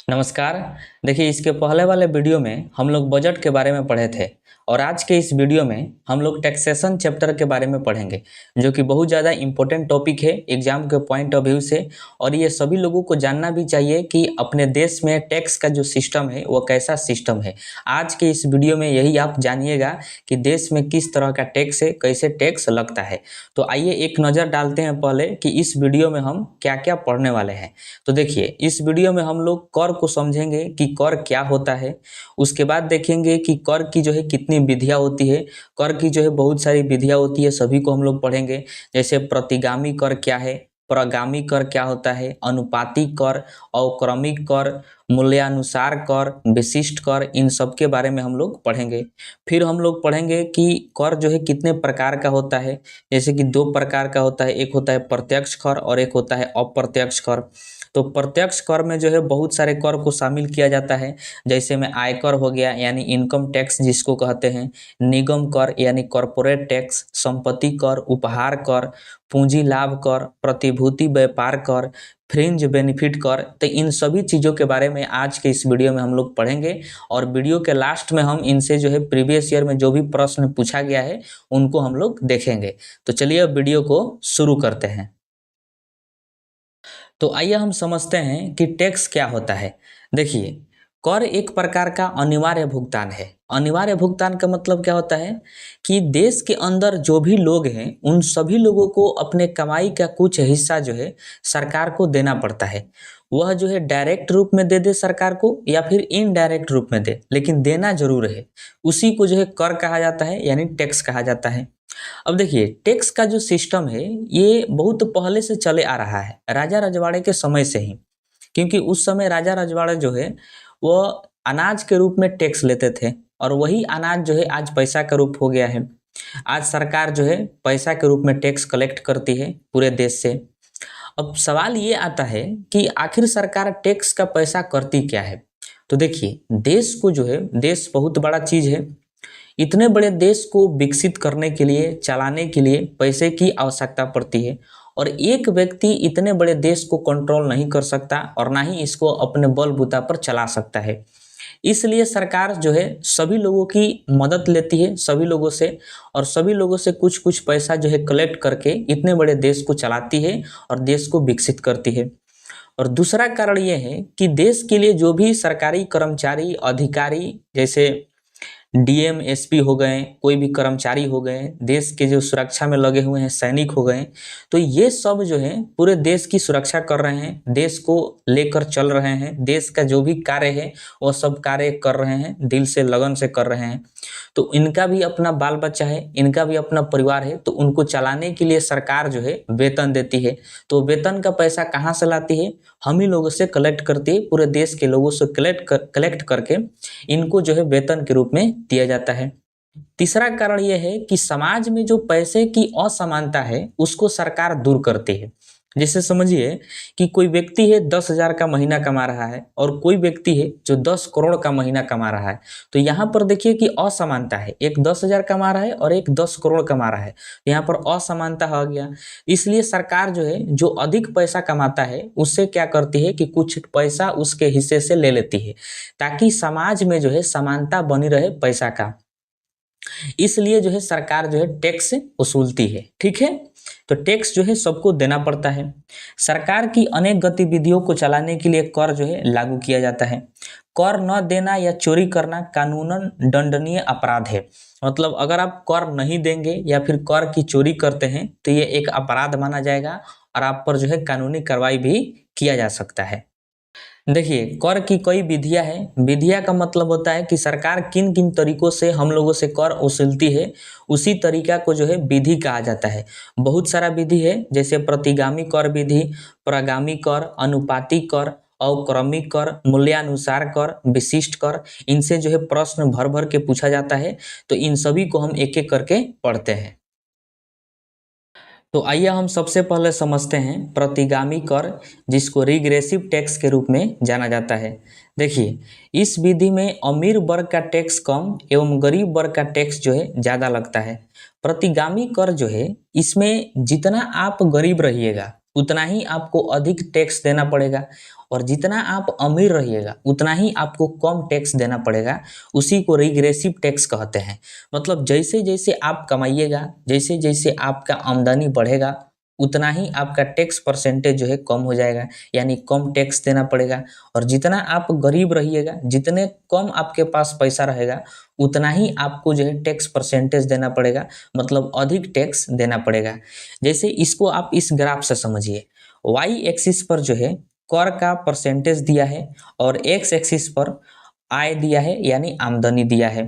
नमस्कार। देखिए, इसके पहले वाले वीडियो में हम लोग बजट के बारे में पढ़े थे और आज के इस वीडियो में हम लोग टैक्सेशन चैप्टर के बारे में पढ़ेंगे, जो कि बहुत ज़्यादा इम्पोर्टेंट टॉपिक है एग्जाम के पॉइंट ऑफ व्यू से। और ये सभी लोगों को जानना भी चाहिए कि अपने देश में टैक्स का जो सिस्टम है वो कैसा सिस्टम है। आज के इस वीडियो में यही आप जानिएगा कि देश में किस तरह का टैक्स है, कैसे टैक्स लगता है। तो आइए एक नज़र डालते हैं पहले कि इस वीडियो में हम क्या क्या पढ़ने वाले हैं। तो देखिए, इस वीडियो में हम लोग कर को समझेंगे कि कर क्या होता है। उसके बाद देखेंगे कि कर की जो है कितनी विधियां होती है। कर की जो है बहुत सारी विधियां होती है, सभी को हम लोग पढ़ेंगे। जैसे प्रतिगामी कर क्या है, प्रगामी कर क्या होता है, अनुपातिक कर, अवक्रमिक कर, मूल्यानुसार कर, विशिष्ट कर, इन सब के बारे में हम लोग पढ़ेंगे। फिर हम लोग पढ़ेंगे कि कर जो है कितने प्रकार का होता है। जैसे कि दो प्रकार का होता है, एक होता है प्रत्यक्ष कर और एक होता है अप्रत्यक्ष कर। तो प्रत्यक्ष कर में जो है बहुत सारे कर को शामिल किया जाता है। जैसे में आयकर हो गया यानी इनकम टैक्स जिसको कहते हैं, निगम कर यानी कॉरपोरेट टैक्स, संपत्ति कर, उपहार कर, पूंजी लाभ कर, प्रतिभूति व्यापार कर, फ्रिंज बेनिफिट कर। तो इन सभी चीज़ों के बारे में आज के इस वीडियो में हम लोग पढ़ेंगे और वीडियो के लास्ट में हम इनसे जो है प्रीवियस ईयर में जो भी प्रश्न पूछा गया है उनको हम लोग देखेंगे। तो चलिए अब वीडियो को शुरू करते हैं। तो आइए हम समझते हैं कि टैक्स क्या होता है। देखिए, कर एक प्रकार का अनिवार्य भुगतान है। अनिवार्य भुगतान का मतलब क्या होता है कि देश के अंदर जो भी लोग हैं उन सभी लोगों को अपने कमाई का कुछ हिस्सा जो है सरकार को देना पड़ता है। वह जो है डायरेक्ट रूप में दे दे सरकार को या फिर इनडायरेक्ट रूप में दे, लेकिन देना जरूर है। उसी को जो है कर कहा जाता है यानी टैक्स कहा जाता है। अब देखिए, टैक्स का जो सिस्टम है ये बहुत पहले से चले आ रहा है, राजा रजवाड़े के समय से ही। क्योंकि उस समय राजा रजवाड़े जो है वो अनाज के रूप में टैक्स लेते थे और वही अनाज जो है आज पैसा का रूप हो गया है। आज सरकार जो है पैसा के रूप में टैक्स कलेक्ट करती है पूरे देश से। अब सवाल ये आता है कि आखिर सरकार टैक्स का पैसा करती क्या है। तो देखिए, देश को जो है, देश बहुत बड़ा चीज है। इतने बड़े देश को विकसित करने के लिए, चलाने के लिए पैसे की आवश्यकता पड़ती है और एक व्यक्ति इतने बड़े देश को कंट्रोल नहीं कर सकता और ना ही इसको अपने बलबूता पर चला सकता है। इसलिए सरकार जो है सभी लोगों की मदद लेती है, सभी लोगों से, और सभी लोगों से कुछ कुछ पैसा जो है कलेक्ट करके इतने बड़े देश को चलाती है और देश को विकसित करती है। और दूसरा कारण यह है कि देश के लिए जो भी सरकारी कर्मचारी, अधिकारी, जैसे डीएम, एसपी हो गए, कोई भी कर्मचारी हो गए, देश के जो सुरक्षा में लगे हुए हैं, सैनिक हो गए, तो ये सब जो है पूरे देश की सुरक्षा कर रहे हैं, देश को लेकर चल रहे हैं। देश का जो भी कार्य है वो सब कार्य कर रहे हैं, दिल से, लगन से कर रहे हैं। तो इनका भी अपना बाल बच्चा है, इनका भी अपना परिवार है, तो उनको चलाने के लिए सरकार जो है वेतन देती है। तो वेतन का पैसा कहाँ से लाती है? हम ही लोगों से कलेक्ट करती है, पूरे देश के लोगों से कलेक्ट करके इनको जो है वेतन के रूप में दिया जाता है। तीसरा कारण यह है कि समाज में जो पैसे की असमानता है उसको सरकार दूर करती है। जैसे समझिए कि कोई व्यक्ति है 10,000 का महीना कमा रहा है और कोई व्यक्ति है जो 10 करोड़ का महीना कमा रहा है। तो यहाँ पर देखिए कि असमानता है, एक 10,000 कमा रहा है और एक 10 करोड़ कमा रहा है। यहाँ पर असमानता हो गया। इसलिए सरकार जो है जो अधिक पैसा कमाता है उससे क्या करती है कि कुछ पैसा उसके हिस्से से ले लेती है, ताकि समाज में जो है समानता बनी रहे पैसा का। इसलिए जो है सरकार जो है टैक्स वसूलती है। ठीक है, तो टैक्स जो है सबको देना पड़ता है। सरकार की अनेक गतिविधियों को चलाने के लिए कर जो है लागू किया जाता है। कर न देना या चोरी करना कानूनन दंडनीय अपराध है। मतलब अगर आप कर नहीं देंगे या फिर कर की चोरी करते हैं तो ये एक अपराध माना जाएगा और आप पर जो है कानूनी कार्रवाई भी किया जा सकता है। देखिए, कर की कई विधियां हैं। विधियां का मतलब होता है कि सरकार किन किन तरीकों से हम लोगों से कर वसूलती है, उसी तरीका को जो है विधि कहा जाता है। बहुत सारा विधि है, जैसे प्रतिगामी कर विधि, प्रगामी कर, अनुपातिक कर, अवक्रमिक कर, मूल्यानुसार कर, विशिष्ट कर। इनसे जो है प्रश्न भर भर के पूछा जाता है। तो इन सभी को हम एक एक करके पढ़ते हैं। तो आइए हम सबसे पहले समझते हैं प्रतिगामी कर, जिसको रिग्रेसिव टैक्स के रूप में जाना जाता है। देखिए, इस विधि में अमीर वर्ग का टैक्स कम एवं गरीब वर्ग का टैक्स जो है ज़्यादा लगता है। प्रतिगामी कर जो है इसमें जितना आप गरीब रहिएगा उतना ही आपको अधिक टैक्स देना पड़ेगा और जितना आप अमीर रहिएगा उतना ही आपको कम टैक्स देना पड़ेगा। उसी को रिग्रेसिव टैक्स कहते हैं। मतलब जैसे जैसे आप कमाइएगा, जैसे जैसे आपका आमदनी बढ़ेगा, उतना ही आपका टैक्स परसेंटेज जो है कम हो जाएगा, यानी कम टैक्स देना पड़ेगा। और जितना आप गरीब रहिएगा, जितने कम आपके पास पैसा रहेगा, उतना ही आपको जो है टैक्स परसेंटेज देना पड़ेगा, मतलब अधिक टैक्स देना पड़ेगा। जैसे इसको आप इस ग्राफ से समझिए, वाई एक्सिस पर जो है कर का परसेंटेज दिया है और एक्स एक्सिस पर आय दिया है, यानी आमदनी दिया है।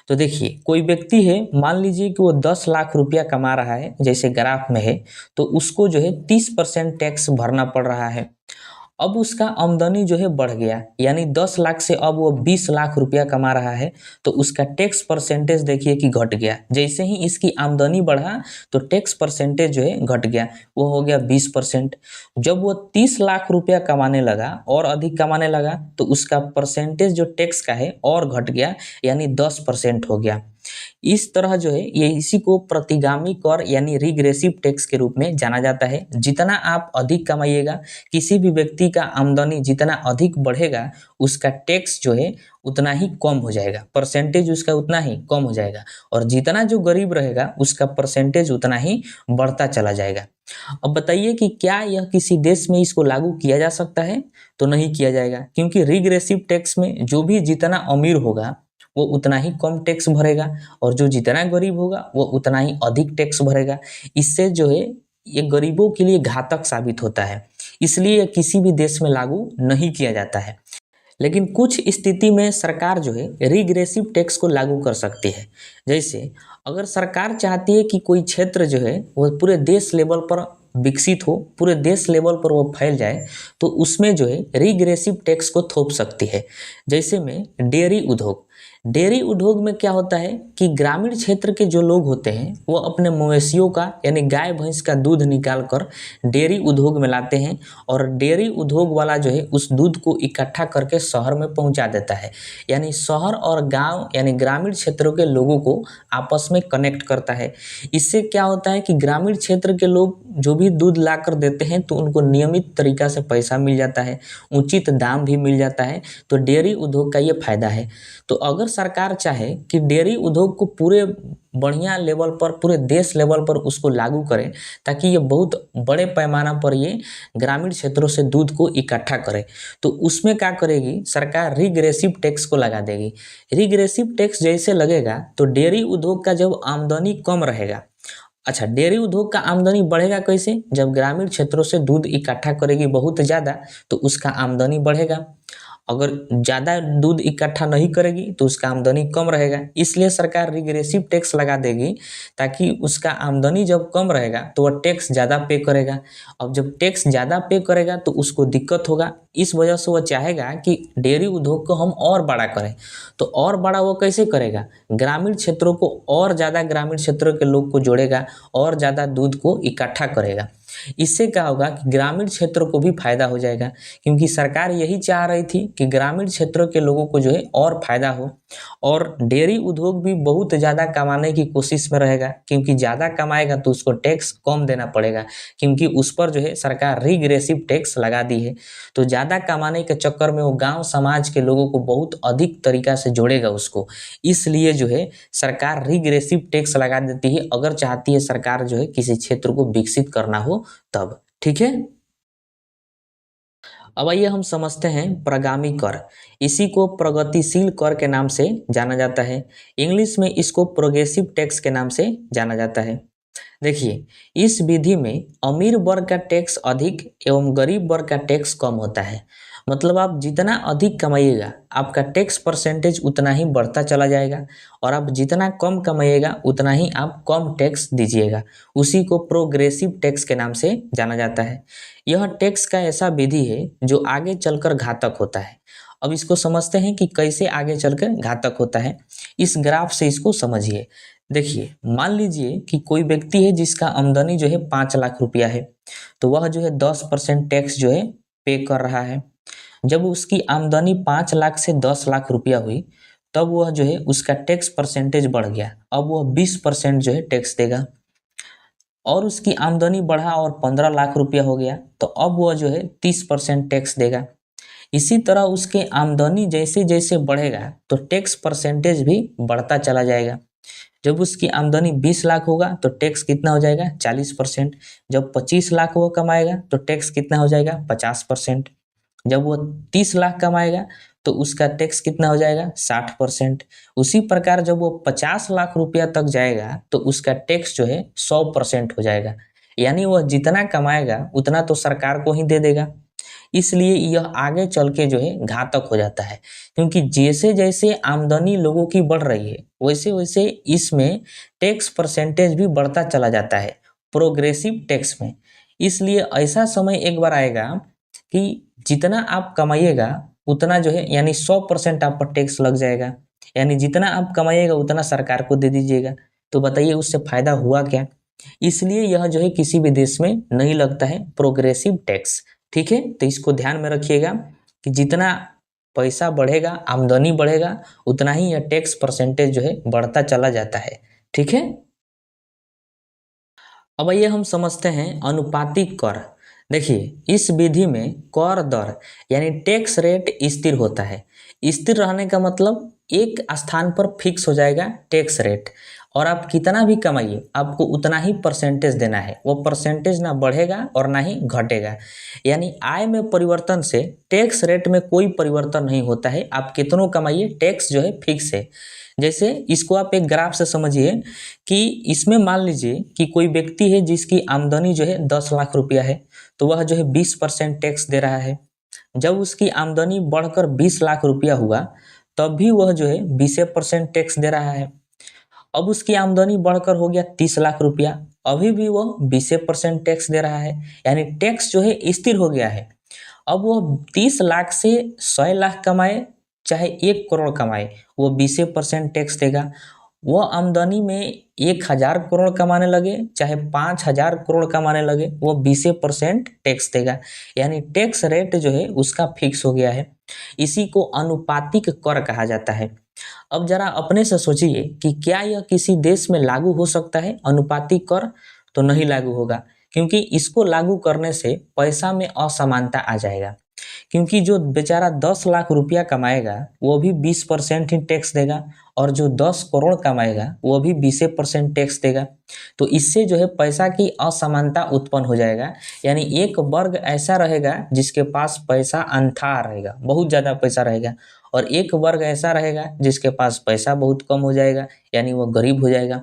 तो देखिए कोई व्यक्ति है, मान लीजिए कि वो 10 लाख रुपया कमा रहा है, जैसे ग्राफ में है, तो उसको जो है 30% टैक्स भरना पड़ रहा है। अब उसका आमदनी जो है बढ़ गया, यानी 10 लाख से अब वो 20 लाख रुपया कमा रहा है, तो उसका टैक्स परसेंटेज देखिए कि घट गया। जैसे ही इसकी आमदनी बढ़ा तो टैक्स परसेंटेज जो है घट गया, वो हो गया 20%। जब वो 30 लाख रुपया कमाने लगा और अधिक कमाने लगा, तो उसका परसेंटेज जो टैक्स का है और घट गया, यानी 10% हो गया। इस तरह जो है ये इसी को प्रतिगामी कर यानी रिग्रेसिव टैक्स के रूप में जाना जाता है। जितना आप अधिक कमाइएगा, किसी भी व्यक्ति का आमदनी जितना अधिक बढ़ेगा, उसका टैक्स जो है उतना ही कम हो जाएगा, परसेंटेज उसका उतना ही कम हो जाएगा। और जितना जो गरीब रहेगा उसका परसेंटेज उतना ही बढ़ता चला जाएगा। अब बताइए कि क्या यह किसी देश में इसको लागू किया जा सकता है? तो नहीं किया जाएगा, क्योंकि रिग्रेसिव टैक्स में जो भी जितना अमीर होगा वो उतना ही कम टैक्स भरेगा, और जो जितना गरीब होगा वो उतना ही अधिक टैक्स भरेगा। इससे जो है ये गरीबों के लिए घातक साबित होता है, इसलिए यह किसी भी देश में लागू नहीं किया जाता है। लेकिन कुछ स्थिति में सरकार जो है रिग्रेसिव टैक्स को लागू कर सकती है। जैसे अगर सरकार चाहती है कि कोई क्षेत्र जो है वो पूरे देश लेवल पर विकसित हो, पूरे देश लेवल पर वो फैल जाए, तो उसमें जो है रिग्रेसिव टैक्स को थोप सकती है। जैसे में डेयरी उद्योग, डेयरी उद्योग में क्या होता है कि ग्रामीण क्षेत्र के जो लोग होते हैं वो अपने मवेशियों का यानी गाय भैंस का दूध निकाल कर डेयरी उद्योग में लाते हैं, और डेयरी उद्योग वाला जो है उस दूध को इकट्ठा करके शहर में पहुंचा देता है। यानी शहर और गांव यानी ग्रामीण क्षेत्रों के लोगों को आपस में कनेक्ट करता है। इससे क्या होता है कि ग्रामीण क्षेत्र के लोग जो भी दूध ला कर देते हैं तो उनको नियमित तरीका से पैसा मिल जाता है, उचित दाम भी मिल जाता है। तो डेयरी उद्योग का ये फायदा है। तो अगर सरकार चाहे कि डेयरी उद्योग को पूरे बढ़िया लेवल पर, पूरे देश लेवल पर उसको लागू करें, ताकि ये बहुत बड़े पैमाना पर ये ग्रामीण क्षेत्रों से दूध को इकट्ठा करे, तो उसमें क्या करेगी सरकार? रिग्रेसिव टैक्स को लगा देगी। रिग्रेसिव टैक्स जैसे लगेगा तो डेयरी उद्योग का जब आमदनी कम रहेगा, अच्छा डेयरी उद्योग का आमदनी बढ़ेगा कैसे? जब ग्रामीण क्षेत्रों से दूध इकट्ठा करेगी बहुत ज़्यादा, तो उसका आमदनी बढ़ेगा। अगर ज़्यादा दूध इकट्ठा नहीं करेगी तो उसका आमदनी कम रहेगा, इसलिए सरकार रिग्रेसिव टैक्स लगा देगी, ताकि उसका आमदनी जब कम रहेगा तो वह टैक्स ज़्यादा पे करेगा। अब जब टैक्स ज़्यादा पे करेगा तो उसको दिक्कत होगा, इस वजह से वह चाहेगा कि डेयरी उद्योग को हम और बड़ा करें। तो और बड़ा वो कैसे करेगा? ग्रामीण क्षेत्रों को और ज़्यादा, ग्रामीण क्षेत्रों के लोग को जोड़ेगा और ज़्यादा दूध को इकट्ठा करेगा। इससे क्या होगा कि ग्रामीण क्षेत्रों को भी फायदा हो जाएगा, क्योंकि सरकार यही चाह रही थी कि ग्रामीण क्षेत्रों के लोगों को जो है और फायदा हो। और डेयरी उद्योग भी बहुत ज़्यादा कमाने की कोशिश में रहेगा, क्योंकि ज़्यादा कमाएगा तो उसको टैक्स कम देना पड़ेगा, क्योंकि उस पर जो है सरकार रिग्रेसिव टैक्स लगा दी है। तो ज़्यादा कमाने के चक्कर में वो गाँव समाज के लोगों को बहुत अधिक तरीका से जोड़ेगा उसको, इसलिए जो है सरकार रिग्रेसिव टैक्स लगा देती है, अगर चाहती है सरकार जो है किसी क्षेत्र को विकसित करना हो तब। ठीक है, अब आइए हम समझते हैं प्रगामी कर। इसी को प्रगतिशील कर के नाम से जाना जाता है, इंग्लिश में इसको प्रोग्रेसिव टैक्स के नाम से जाना जाता है। देखिए इस विधि में अमीर वर्ग का टैक्स अधिक एवं गरीब वर्ग का टैक्स कम होता है। मतलब आप जितना अधिक कमाइएगा आपका टैक्स परसेंटेज उतना ही बढ़ता चला जाएगा, और आप जितना कम कमाइएगा उतना ही आप कम टैक्स दीजिएगा। उसी को प्रोग्रेसिव टैक्स के नाम से जाना जाता है। यह टैक्स का ऐसा विधि है जो आगे चलकर घातक होता है। अब इसको समझते हैं कि कैसे आगे चलकर घातक होता है। इस ग्राफ से इसको समझिए। देखिए मान लीजिए कि कोई व्यक्ति है जिसका आमदनी जो है 5 लाख रुपया है, तो वह जो है 10% टैक्स जो है पे कर रहा है। जब उसकी आमदनी 5 लाख से 10 लाख रुपया हुई, तब वह जो है उसका टैक्स परसेंटेज बढ़ गया, अब वह 20% जो है टैक्स देगा। और उसकी आमदनी बढ़ा और 15 लाख रुपया हो गया, तो अब वह जो है 30% टैक्स देगा। इसी तरह उसके आमदनी जैसे जैसे बढ़ेगा तो टैक्स परसेंटेज भी बढ़ता चला जाएगा। जब उसकी आमदनी 20 लाख होगा तो टैक्स कितना हो जाएगा 40%। जब 25 लाख वो कमाएगा तो टैक्स कितना हो जाएगा 50%। जब वो 30 लाख कमाएगा तो उसका टैक्स कितना हो जाएगा 60%। उसी प्रकार जब वो 50 लाख रुपया तक जाएगा तो उसका टैक्स जो है 100% हो जाएगा। यानी वह जितना कमाएगा उतना तो सरकार को ही दे देगा। इसलिए यह आगे चल के जो है घातक हो जाता है, क्योंकि जैसे जैसे आमदनी लोगों की बढ़ रही है वैसे वैसे इसमें टैक्स परसेंटेज भी बढ़ता चला जाता है, प्रोग्रेसिव टैक्स में। इसलिए ऐसा समय एक बार आएगा कि जितना आप कमाइएगा उतना जो है यानी 100% आप पर टैक्स लग जाएगा। यानी जितना आप कमाइएगा उतना सरकार को दे दीजिएगा। तो बताइए उससे फायदा हुआ क्या? इसलिए यह जो है किसी भी देश में नहीं लगता है प्रोग्रेसिव टैक्स। ठीक है, तो इसको ध्यान में रखिएगा कि जितना पैसा बढ़ेगा, आमदनी बढ़ेगा, उतना ही यह टैक्स परसेंटेज जो है बढ़ता चला जाता है। ठीक है, अब आइए हम समझते हैं अनुपातिक कर। देखिए इस विधि में कर दर यानी टैक्स रेट स्थिर होता है। स्थिर रहने का मतलब एक स्थान पर फिक्स हो जाएगा टैक्स रेट, और आप कितना भी कमाइए आपको उतना ही परसेंटेज देना है। वो परसेंटेज ना बढ़ेगा और ना ही घटेगा। यानी आय में परिवर्तन से टैक्स रेट में कोई परिवर्तन नहीं होता है। आप कितनों कमाइए टैक्स जो है फिक्स है। जैसे इसको आप एक ग्राफ से समझिए कि इसमें मान लीजिए कि कोई व्यक्ति है जिसकी आमदनी जो है 10 लाख रुपया है, तो वह जो है 20% टैक्स दे रहा है। जब उसकी आमदनी बढ़कर 20 लाख रुपया हुआ तब भी वह जो है 20% टैक्स दे रहा है। अब उसकी आमदनी बढ़कर हो गया 30 लाख रुपया, अभी भी वह 20% टैक्स दे रहा है। यानी टैक्स जो है स्थिर हो गया है। अब वह 30 लाख से 100 लाख कमाए चाहे 1 करोड़ कमाए, वो 20% टैक्स देगा। वो आमदनी में 1000 करोड़ कमाने लगे चाहे 5000 करोड़ कमाने लगे, वो 20% टैक्स देगा। यानी टैक्स रेट जो है उसका फिक्स हो गया है। इसी को अनुपातिक कर कहा जाता है। अब जरा अपने से सोचिए कि क्या यह किसी देश में लागू हो सकता है अनुपातिक कर? तो नहीं लागू होगा, क्योंकि इसको लागू करने से पैसा में असमानता आ जाएगा। क्योंकि जो बेचारा 10 लाख रुपया कमाएगा वो भी 20% ही टैक्स देगा, और जो 10 करोड़ कमाएगा वो भी 20% टैक्स देगा। तो इससे जो है पैसा की असमानता उत्पन्न हो जाएगा। यानी एक वर्ग ऐसा रहेगा जिसके पास पैसा अनथा रहेगा, बहुत ज़्यादा पैसा रहेगा, और एक वर्ग ऐसा रहेगा जिसके पास पैसा बहुत कम हो जाएगा, यानी वो गरीब हो जाएगा।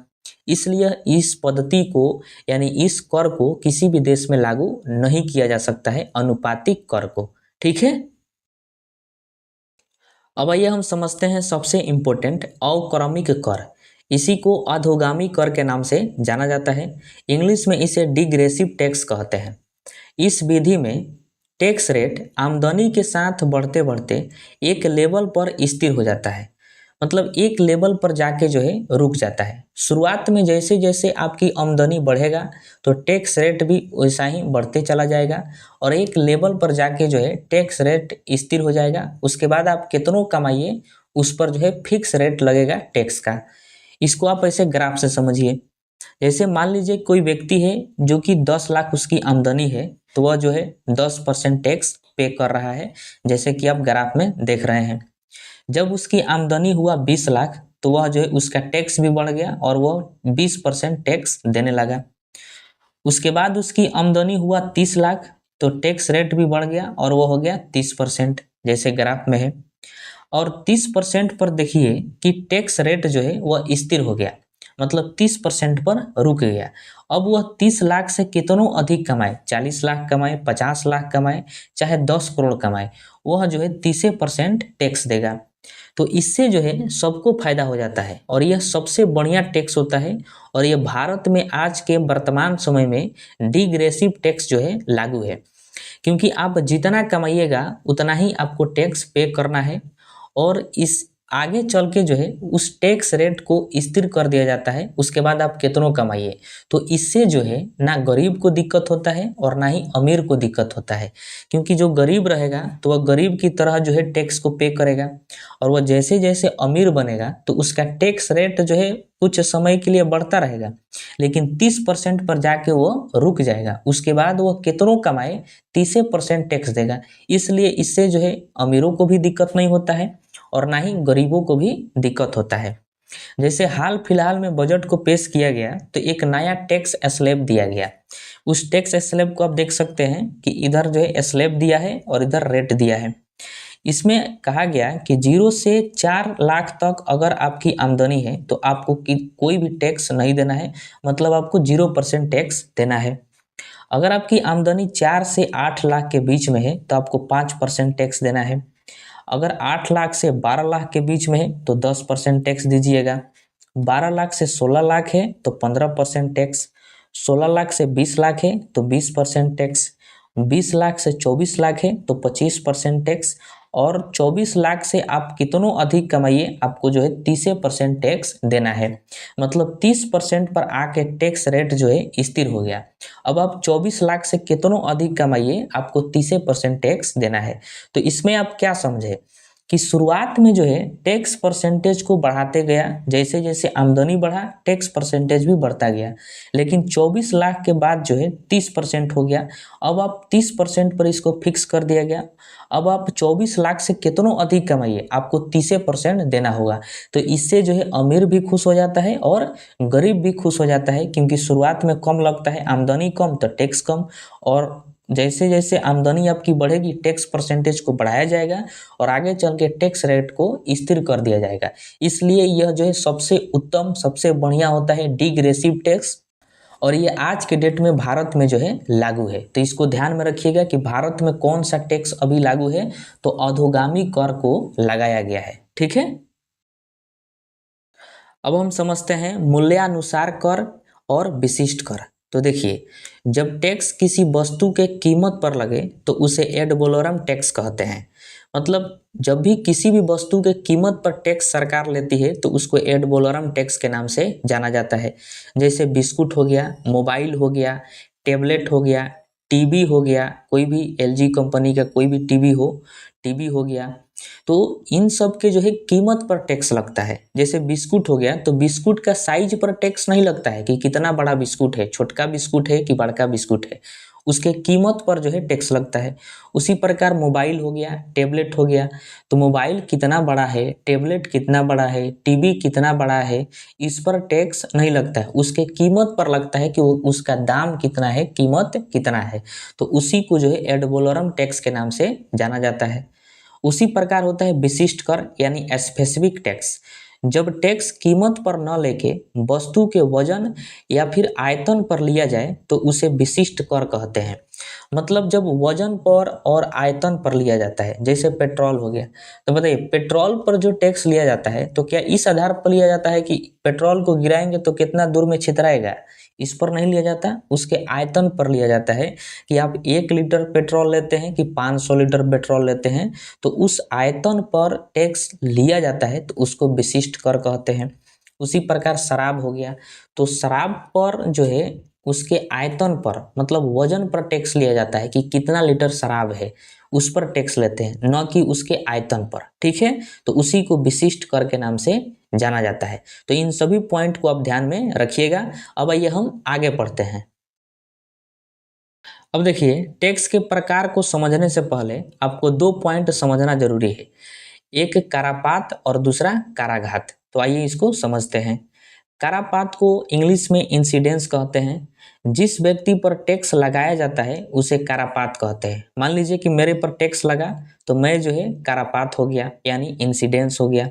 इसलिए इस पद्धति को यानी इस कर को किसी भी देश में लागू नहीं किया जा सकता है, अनुपातिक कर को। ठीक है, अब आइए हम समझते हैं सबसे इम्पोर्टेंट अवक्रमिक कर। इसी को अधोगामी कर के नाम से जाना जाता है। इंग्लिश में इसे डिग्रेसिव टैक्स कहते हैं। इस विधि में टैक्स रेट आमदनी के साथ बढ़ते बढ़ते एक लेवल पर स्थिर हो जाता है। मतलब एक लेवल पर जाके जो है रुक जाता है। शुरुआत में जैसे जैसे आपकी आमदनी बढ़ेगा तो टैक्स रेट भी वैसा ही बढ़ते चला जाएगा, और एक लेवल पर जाके जो है टैक्स रेट स्थिर हो जाएगा। उसके बाद आप कितनों कमाइए उस पर जो है फिक्स रेट लगेगा टैक्स का। इसको आप ऐसे ग्राफ से समझिए। जैसे मान लीजिए कोई व्यक्ति है जो कि 10 लाख उसकी आमदनी है, तो वह जो है 10% टैक्स पे कर रहा है, जैसे कि आप ग्राफ में देख रहे हैं। जब उसकी आमदनी हुआ 20 लाख तो वह जो है उसका टैक्स भी बढ़ गया और वह 20% टैक्स देने लगा। उसके बाद उसकी आमदनी हुआ 30 लाख तो टैक्स रेट भी बढ़ गया और वो हो गया 30%, जैसे ग्राफ में है। और 30% पर देखिए कि टैक्स रेट जो है वह स्थिर हो गया, मतलब 30% पर रुक गया। अब वह 30 लाख से कितनों अधिक कमाए, 40 लाख कमाए, 50 लाख कमाए, चाहे 10 करोड़ कमाए, वह जो है 30% टैक्स देगा। तो इससे जो है सबको फायदा हो जाता है, और यह सबसे बढ़िया टैक्स होता है। और यह भारत में आज के वर्तमान समय में डिग्रेसिव टैक्स जो है लागू है, क्योंकि आप जितना कमाइएगा उतना ही आपको टैक्स पे करना है। और इस आगे चल के जो है उस टैक्स रेट को स्थिर कर दिया जाता है। उसके बाद आप कितनों कमाइए, तो इससे जो है ना गरीब को दिक्कत होता है और ना ही अमीर को दिक्कत होता है। क्योंकि जो गरीब रहेगा तो वह गरीब की तरह जो है टैक्स को पे करेगा, और वह जैसे जैसे अमीर बनेगा तो उसका टैक्स रेट जो है कुछ समय के लिए बढ़ता रहेगा, लेकिन 30% पर जाके वो रुक जाएगा। उसके बाद वो कितनों कमाए 30% टैक्स देगा। इसलिए इससे जो है अमीरों को भी दिक्कत नहीं होता है और ना ही गरीबों को भी दिक्कत होता है। जैसे हाल फिलहाल में बजट को पेश किया गया तो एक नया टैक्स स्लैब दिया गया। उस टैक्स स्लैब को आप देख सकते हैं कि इधर जो है स्लैब दिया है और इधर रेट दिया है। इसमें कहा गया कि 0 से 4 लाख तक अगर आपकी आमदनी है तो आपको कोई भी टैक्स नहीं देना है, मतलब आपको 0% टैक्स देना है। अगर आपकी आमदनी 4 से 8 लाख के बीच में है तो आपको 5% टैक्स देना है। अगर 8 लाख से 12 लाख के बीच में है तो 10% टैक्स दीजिएगा। 12 लाख से 16 लाख है तो 15% टैक्स। 16 लाख से 20 लाख है तो 20% टैक्स। 20 लाख से 24 लाख है तो 25% टैक्स। और 24 लाख से आप कितनों अधिक कमाइए आपको जो है 30% टैक्स देना है। मतलब 30% पर आके टैक्स रेट जो है स्थिर हो गया। अब आप 24 लाख से कितनों अधिक कमाइए आपको 30% टैक्स देना है। तो इसमें आप क्या समझे कि शुरुआत में जो है टैक्स परसेंटेज को बढ़ाते गया, जैसे जैसे आमदनी बढ़ा टैक्स परसेंटेज भी बढ़ता गया, लेकिन 24 लाख के बाद जो है 30% हो गया। अब आप 30% पर इसको फिक्स कर दिया गया। अब आप 24 लाख से कितनों अधिक कमाइए आपको 30% देना होगा। तो इससे जो है अमीर भी खुश हो जाता है और गरीब भी खुश हो जाता है, क्योंकि शुरुआत में कम लगता है, आमदनी कम तो टैक्स कम, और जैसे जैसे आमदनी आपकी बढ़ेगी टैक्स परसेंटेज को बढ़ाया जाएगा और आगे चल के टैक्स रेट को स्थिर कर दिया जाएगा। इसलिए यह जो है सबसे उत्तम सबसे बढ़िया होता है डिग्रेसिव टैक्स, और ये आज के डेट में भारत में जो है लागू है। तो इसको ध्यान में रखिएगा कि भारत में कौन सा टैक्स अभी लागू है, तो अधोगामी कर को लगाया गया है। ठीक है, अब हम समझते हैं मूल्यानुसार कर और विशिष्ट कर। तो देखिए, जब टैक्स किसी वस्तु के कीमत पर लगे तो उसे एड वैलोरम टैक्स कहते हैं। मतलब जब भी किसी भी वस्तु के कीमत पर टैक्स सरकार लेती है तो उसको एड वैलोरम टैक्स के नाम से जाना जाता है। जैसे बिस्कुट हो गया, मोबाइल हो गया, टेबलेट हो गया, टीवी हो गया, कोई भी एलजी कंपनी का कोई भी टीवी हो गया, तो इन सब के जो है कीमत पर टैक्स लगता है। जैसे बिस्कुट हो गया तो बिस्कुट का साइज पर टैक्स नहीं लगता है कि कितना बड़ा बिस्कुट है, छोटका बिस्कुट है कि बड़का बिस्कुट है, उसके कीमत पर जो है टैक्स लगता है। उसी प्रकार मोबाइल हो गया, टेबलेट हो गया, तो मोबाइल कितना बड़ा है, टेबलेट कितना बड़ा है, टीवी कितना बड़ा है, इस पर टैक्स नहीं लगता है, उसके कीमत पर लगता है कि वो उसका दाम कितना है, कीमत कितना है। तो उसी को जो है एड वैलोरम टैक्स के नाम से जाना जाता है। उसी प्रकार होता है विशिष्ट कर यानी स्पेसिफिक टैक्स। जब टैक्स कीमत पर न लेके वस्तु के वजन या फिर आयतन पर लिया जाए तो उसे विशिष्ट कर कहते हैं। मतलब जब वजन पर और आयतन पर लिया जाता है, जैसे पेट्रोल हो गया, तो बताइए पेट्रोल पर जो टैक्स लिया जाता है तो क्या इस आधार पर लिया जाता है कि पेट्रोल को गिराएंगे तो कितना दूर में छितराएगा, इस पर नहीं लिया जाता, उसके आयतन पर लिया जाता है कि आप 1 लीटर पेट्रोल लेते हैं कि 500 लीटर पेट्रोल लेते हैं, तो उस आयतन पर टैक्स लिया जाता है तो उसको विशिष्ट कर कहते हैं। उसी प्रकार शराब हो गया, तो शराब पर जो है उसके आयतन पर मतलब वजन पर टैक्स लिया जाता है कि कितना लीटर शराब है, उस पर टैक्स लेते हैं, न कि उसके आयतन पर। ठीक है, तो उसी को विशिष्ट कर के नाम से जाना जाता है। तो इन सभी पॉइंट को आप ध्यान में रखिएगा। अब आइए हम आगे पढ़ते हैं। अब देखिए, टैक्स के प्रकार को समझने से पहले आपको 2 पॉइंट समझना जरूरी है, एक कारापात और दूसरा काराघात। तो आइए इसको समझते हैं। कारापात को इंग्लिश में इंसिडेंस कहते हैं। जिस व्यक्ति पर टैक्स लगाया जाता है उसे कारापात कहते हैं। मान लीजिए कि मेरे पर टैक्स लगा तो मैं जो है कारापात हो गया यानी इंसिडेंस हो गया।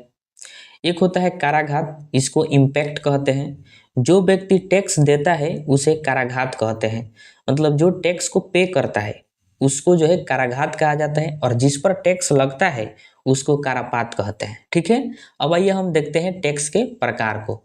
एक होता है काराघात, इसको इम्पैक्ट कहते हैं। जो व्यक्ति टैक्स देता है उसे काराघात कहते हैं। मतलब जो टैक्स को पे करता है उसको जो है काराघात कहा जाता है, और जिस पर टैक्स लगता है उसको कारापात कहते हैं। ठीक है, अब आइए हम देखते हैं टैक्स के प्रकार को।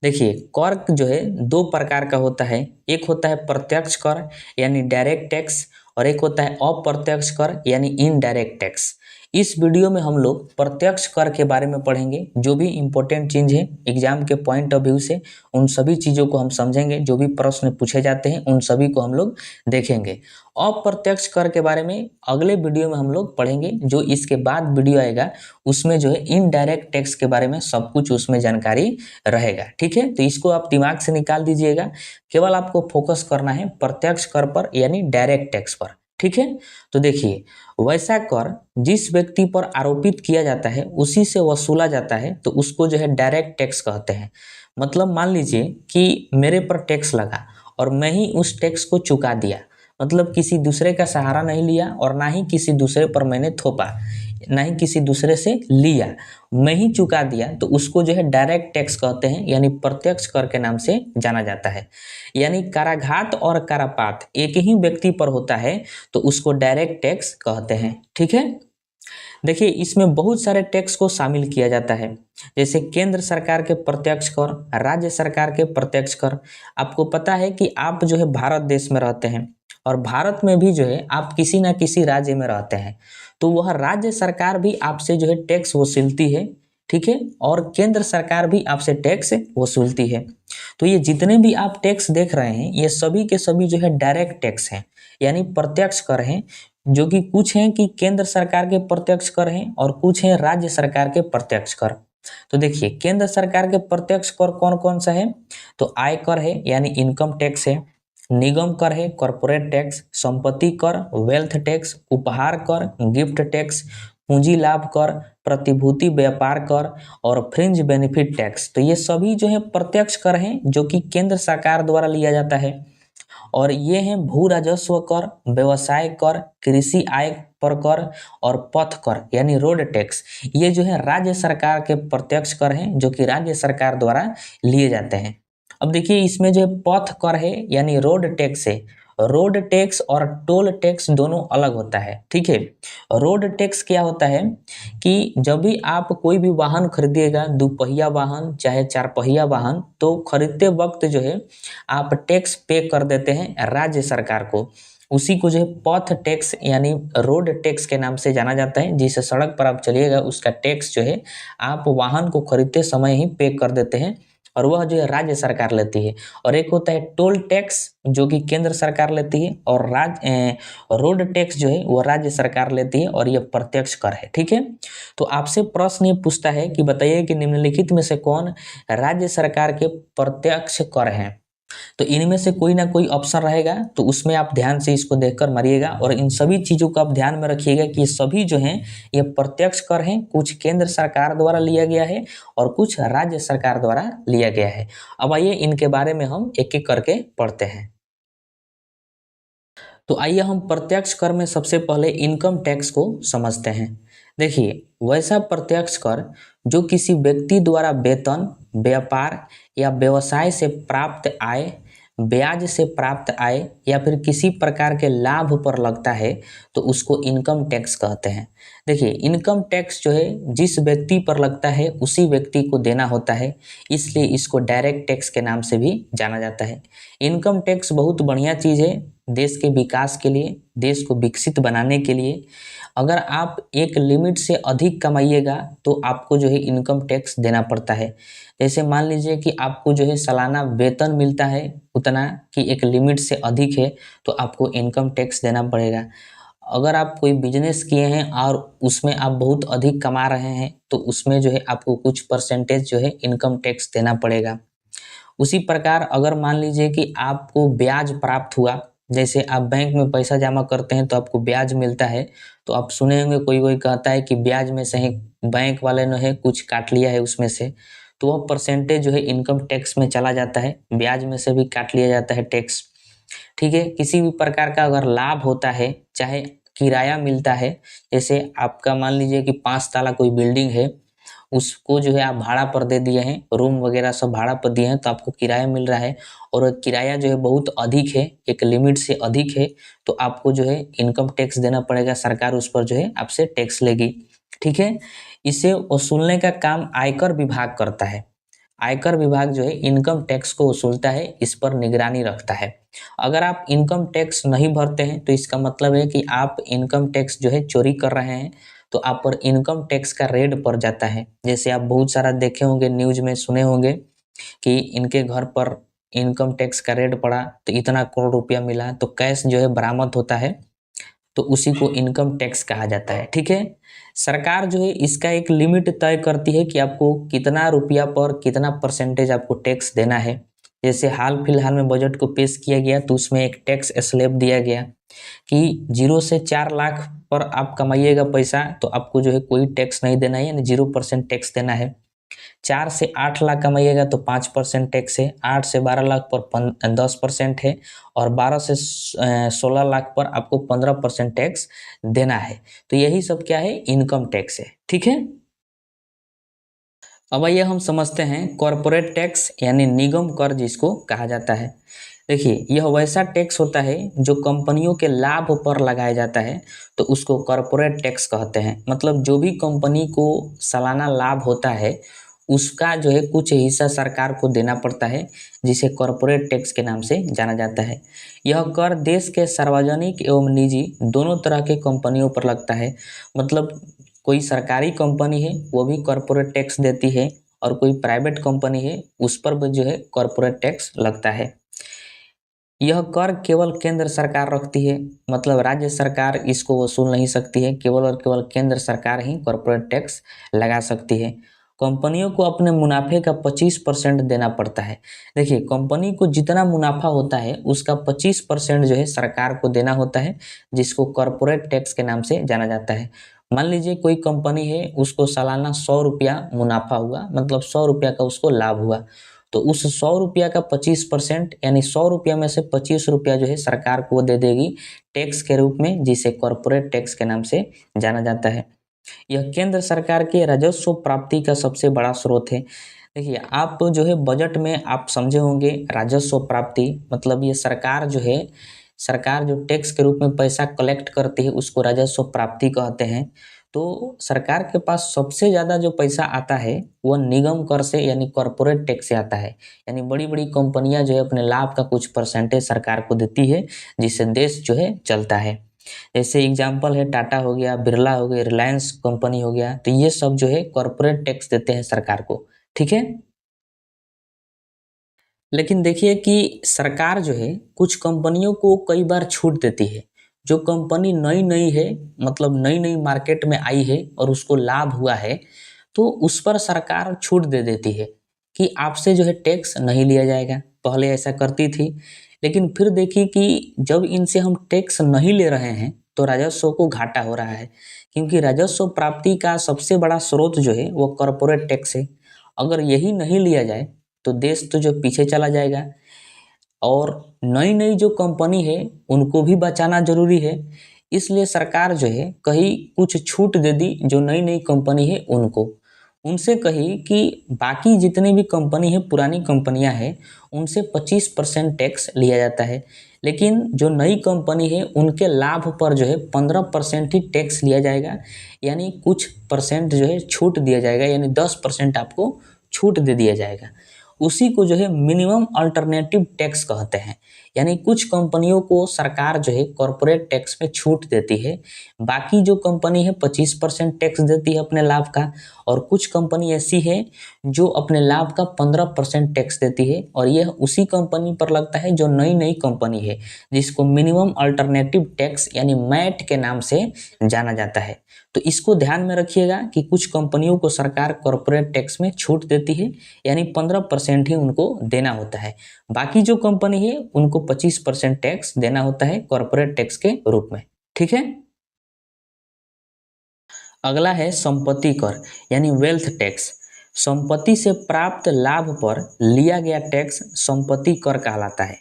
देखिए, कर जो है 2 प्रकार का होता है। एक होता है प्रत्यक्ष कर यानी डायरेक्ट टैक्स, और एक होता है अप्रत्यक्ष कर यानी इनडायरेक्ट टैक्स। इस वीडियो में हम लोग प्रत्यक्ष कर के बारे में पढ़ेंगे। जो भी इम्पोर्टेंट चीज़ है एग्जाम के पॉइंट ऑफ व्यू से उन सभी चीज़ों को हम समझेंगे। जो भी प्रश्न पूछे जाते हैं उन सभी को हम लोग देखेंगे। अप्रत्यक्ष कर के बारे में अगले वीडियो में हम लोग पढ़ेंगे। जो इसके बाद वीडियो आएगा उसमें जो है इनडायरेक्ट टैक्स के बारे में सब कुछ उसमें जानकारी रहेगा। ठीक है, तो इसको आप दिमाग से निकाल दीजिएगा। केवल आपको फोकस करना है प्रत्यक्ष कर पर यानी डायरेक्ट टैक्स पर। ठीक है, तो देखिए वैसा कर जिस व्यक्ति पर आरोपित किया जाता है उसी से वसूला जाता है तो उसको जो है डायरेक्ट टैक्स कहते हैं। मतलब मान लीजिए कि मेरे पर टैक्स लगा और मैं ही उस टैक्स को चुका दिया, मतलब किसी दूसरे का सहारा नहीं लिया और ना ही किसी दूसरे पर मैंने थोपा, ना ही किसी दूसरे से लिया, मैं ही चुका दिया, तो उसको जो है डायरेक्ट टैक्स कहते हैं यानी प्रत्यक्ष कर के नाम से जाना जाता है। यानी कराघात और करापात एक ही व्यक्ति पर होता है तो उसको डायरेक्ट टैक्स कहते हैं। ठीक है, देखिए इसमें बहुत सारे टैक्स को शामिल किया जाता है, जैसे केंद्र सरकार के प्रत्यक्ष कर, राज्य सरकार के प्रत्यक्ष कर। आपको पता है कि आप जो है भारत देश में रहते हैं और भारत में भी जो है आप किसी ना किसी राज्य में रहते हैं, तो वह राज्य सरकार भी आपसे जो है टैक्स वसूलती है। ठीक है, और केंद्र सरकार भी आपसे टैक्स वसूलती है। तो ये जितने भी आप टैक्स देख रहे हैं ये सभी के सभी जो है डायरेक्ट टैक्स हैं यानी प्रत्यक्ष कर हैं, जो कि कुछ हैं कि केंद्र सरकार के प्रत्यक्ष कर हैं और कुछ हैं राज्य सरकार के प्रत्यक्ष कर। तो देखिए केंद्र सरकार के प्रत्यक्ष कर कौन कौन सा है, तो आय कर है यानी इनकम टैक्स है, निगम कर है कॉरपोरेट टैक्स, संपत्ति कर वेल्थ टैक्स, उपहार कर गिफ्ट टैक्स, पूंजी लाभ कर, प्रतिभूति व्यापार कर और फ्रिंज बेनिफिट टैक्स। तो ये सभी जो है प्रत्यक्ष कर हैं जो कि केंद्र सरकार द्वारा लिया जाता है। और ये हैं भू राजस्व कर, व्यवसाय कर, कृषि आय पर कर और पथ कर यानी रोड टैक्स। ये जो है राज्य सरकार के प्रत्यक्ष कर हैं जो कि राज्य सरकार द्वारा लिए जाते हैं। अब देखिए इसमें जो है पथ कर है यानी रोड टैक्स है। रोड टैक्स और टोल टैक्स दोनों अलग होता है। ठीक है, रोड टैक्स क्या होता है कि जब भी आप कोई भी वाहन खरीदिएगा, दुपहिया वाहन चाहे चार पहिया वाहन, तो खरीदते वक्त जो है आप टैक्स पे कर देते हैं राज्य सरकार को। उसी को जो है पथ टैक्स यानी रोड टैक्स के नाम से जाना जाता है। जिस सड़क पर आप चलिएगा उसका टैक्स जो है आप वाहन को खरीदते समय ही पे कर देते हैं और वह जो है राज्य सरकार लेती है। और एक होता है टोल टैक्स जो कि केंद्र सरकार लेती है और रोड टैक्स जो है वो राज्य सरकार लेती है और ये प्रत्यक्ष कर है। ठीक है, तो आपसे प्रश्न ये पूछता है कि बताइए कि निम्नलिखित में से कौन राज्य सरकार के प्रत्यक्ष कर हैं। तो इनमें से कोई ना कोई ऑप्शन रहेगा, तो उसमें आप ध्यान से इसको देखकर मारिएगा और इन सभी चीज़ों को आप ध्यान में रखिएगा कि ये सभी जो हैं ये प्रत्यक्ष कर हैं। कुछ केंद्र सरकार द्वारा लिया गया है और कुछ राज्य सरकार द्वारा लिया गया है। अब आइए इनके बारे में हम एक एक करके पढ़ते हैं। तो आइए हम प्रत्यक्ष कर में सबसे पहले इनकम टैक्स को समझते हैं। देखिए वैसा प्रत्यक्ष कर जो किसी व्यक्ति द्वारा वेतन, व्यापार या व्यवसाय से प्राप्त आय, ब्याज से प्राप्त आय या फिर किसी प्रकार के लाभ पर लगता है तो उसको इनकम टैक्स कहते हैं। देखिए इनकम टैक्स जो है जिस व्यक्ति पर लगता है उसी व्यक्ति को देना होता है, इसलिए इसको डायरेक्ट टैक्स के नाम से भी जाना जाता है। इनकम टैक्स बहुत बढ़िया चीज़ है देश के विकास के लिए, देश को विकसित बनाने के लिए। अगर आप एक लिमिट से अधिक कमाइएगा तो आपको जो है इनकम टैक्स देना पड़ता है। जैसे मान लीजिए कि आपको जो है सालाना वेतन मिलता है उतना कि एक लिमिट से अधिक है तो आपको इनकम टैक्स देना पड़ेगा। अगर आप कोई बिजनेस किए हैं और उसमें आप बहुत अधिक कमा रहे हैं तो उसमें जो है आपको कुछ परसेंटेज जो है इनकम टैक्स देना पड़ेगा। उसी प्रकार अगर मान लीजिए कि आपको ब्याज प्राप्त हुआ, जैसे आप बैंक में पैसा जमा करते हैं तो आपको ब्याज मिलता है, तो आप सुने होंगे कोई कोई कहता है कि ब्याज में से ही बैंक वाले ने है कुछ काट लिया है उसमें से, तो वह परसेंटेज जो है इनकम टैक्स में चला जाता है, ब्याज में से भी काट लिया जाता है टैक्स। ठीक है, किसी भी प्रकार का अगर लाभ होता है, चाहे किराया मिलता है, जैसे आपका मान लीजिए कि 5 ताला कोई बिल्डिंग है, उसको जो है आप भाड़ा पर दे दिए हैं, रूम वगैरह सब भाड़ा पर दिए हैं तो आपको किराया मिल रहा है और किराया जो है बहुत अधिक है, एक लिमिट से अधिक है, तो आपको जो है इनकम टैक्स देना पड़ेगा। सरकार उस पर जो है आपसे टैक्स लेगी। ठीक है, इसे वसूलने का काम आयकर विभाग करता है। आयकर विभाग जो है इनकम टैक्स को वसूलता है, इस पर निगरानी रखता है। अगर आप इनकम टैक्स नहीं भरते हैं तो इसका मतलब है कि आप इनकम टैक्स जो है चोरी कर रहे हैं, तो आप पर इनकम टैक्स का रेड पड़ जाता है। जैसे आप बहुत सारा देखे होंगे, न्यूज में सुने होंगे कि इनके घर पर इनकम टैक्स का रेड पड़ा तो इतना करोड़ रुपया मिला, तो कैश जो है बरामद होता है, तो उसी को इनकम टैक्स कहा जाता है। ठीक है, सरकार जो है इसका एक लिमिट तय करती है कि आपको कितना रुपया पर कितना परसेंटेज आपको टैक्स देना है। जैसे हाल फिलहाल में बजट को पेश किया गया तो उसमें एक टैक्स स्लैब दिया गया कि 0 से 4 लाख पर आप कमाइएगा पैसा तो आपको जो है कोई टैक्स नहीं देना है, यानी 0% टैक्स देना है। 4 से 8 लाख कमाइएगा तो 5% टैक्स है, 8 से 12 लाख पर 10% है, और 12 से 16 लाख पर आपको 15% टैक्स देना है। तो यही सब क्या है, इनकम टैक्स है। ठीक है, अब आइए हम समझते हैं कॉरपोरेट टैक्स यानी निगम कर जिसको कहा जाता है। देखिए, यह वैसा टैक्स होता है जो कंपनियों के लाभ पर लगाया जाता है, तो उसको कॉरपोरेट टैक्स कहते हैं। मतलब जो भी कंपनी को सालाना लाभ होता है उसका जो है कुछ हिस्सा सरकार को देना पड़ता है, जिसे कॉरपोरेट टैक्स के नाम से जाना जाता है। यह कर देश के सार्वजनिक एवं निजी दोनों तरह के कंपनियों पर लगता है। मतलब कोई सरकारी कंपनी है वो भी कॉरपोरेट टैक्स देती है, और कोई प्राइवेट कंपनी है उस पर भी जो है कॉरपोरेट टैक्स लगता है। यह कर केवल केंद्र सरकार रखती है, मतलब राज्य सरकार इसको वसूल नहीं सकती है, केवल और केवल केंद्र सरकार ही कॉरपोरेट टैक्स लगा सकती है। कंपनियों को अपने मुनाफे का 25% देना पड़ता है। देखिए, कंपनी को जितना मुनाफा होता है उसका 25% जो है सरकार को देना होता है, जिसको कॉरपोरेट टैक्स के नाम से जाना जाता है। मान लीजिए कोई कंपनी है, उसको सालाना 100 रुपया मुनाफा हुआ, मतलब 100 रुपया का उसको लाभ हुआ, तो उस 100 रुपया का 25% यानी 100 रुपया में से 25 रुपया जो है सरकार को दे देगी टैक्स के रूप में, जिसे कॉरपोरेट टैक्स के नाम से जाना जाता है। यह केंद्र सरकार के राजस्व प्राप्ति का सबसे बड़ा स्रोत है। देखिए, आप जो है बजट में आप समझे होंगे राजस्व प्राप्ति, मतलब ये सरकार जो है, सरकार जो टैक्स के रूप में पैसा कलेक्ट करती है उसको राजस्व प्राप्ति कहते हैं। तो सरकार के पास सबसे ज़्यादा जो पैसा आता है वह निगम कर से यानी कॉरपोरेट टैक्स से आता है। यानी बड़ी बड़ी कंपनियां जो है अपने लाभ का कुछ परसेंटेज सरकार को देती है, जिससे देश जो है चलता है। जैसे एग्जांपल है टाटा हो गया, बिरला हो गया, रिलायंस कंपनी हो गया, तो ये सब जो है कॉरपोरेट टैक्स देते हैं सरकार को। ठीक है, लेकिन देखिए कि सरकार जो है कुछ कंपनियों को कई बार छूट देती है। जो कंपनी नई नई है, मतलब नई नई मार्केट में आई है और उसको लाभ हुआ है, तो उस पर सरकार छूट दे देती है कि आपसे जो है टैक्स नहीं लिया जाएगा। पहले ऐसा करती थी, लेकिन फिर देखी कि जब इनसे हम टैक्स नहीं ले रहे हैं तो राजस्व को घाटा हो रहा है, क्योंकि राजस्व प्राप्ति का सबसे बड़ा स्रोत जो है वो कॉरपोरेट टैक्स है। अगर यही नहीं लिया जाए तो देश तो जो पीछे चला जाएगा, और नई नई जो कंपनी है उनको भी बचाना जरूरी है। इसलिए सरकार जो है कहीं कुछ छूट दे दी जो नई नई कंपनी है उनको, उनसे कही कि बाकी जितने भी कंपनी है, पुरानी कंपनियां हैं, उनसे 25% टैक्स लिया जाता है, लेकिन जो नई कंपनी है उनके लाभ पर जो है 15% ही टैक्स लिया जाएगा। यानी कुछ परसेंट जो है छूट दिया जाएगा, यानी 10% आपको छूट दे दिया जाएगा। उसी को जो है मिनिमम अल्टरनेटिव टैक्स कहते हैं। यानी कुछ कंपनियों को सरकार जो है कॉरपोरेट टैक्स में छूट देती है, बाकी जो कंपनी है 25% टैक्स देती है अपने लाभ का, और कुछ कंपनी ऐसी है जो अपने लाभ का 15% टैक्स देती है, और यह उसी कंपनी पर लगता है जो नई नई कंपनी है, जिसको मिनिमम अल्टरनेटिव टैक्स यानी मैट के नाम से जाना जाता है। तो इसको ध्यान में रखिएगा कि कुछ कंपनियों को सरकार कॉरपोरेट टैक्स में छूट देती है, यानी 15% ही उनको देना होता है। बाकी जो कंपनी है उनको 25% टैक्स देना होता है कॉरपोरेट टैक्स के रूप में। ठीक है, अगला है संपत्ति कर यानी वेल्थ टैक्स। संपत्ति से प्राप्त लाभ पर लिया गया टैक्स संपत्ति कर कहलाता है।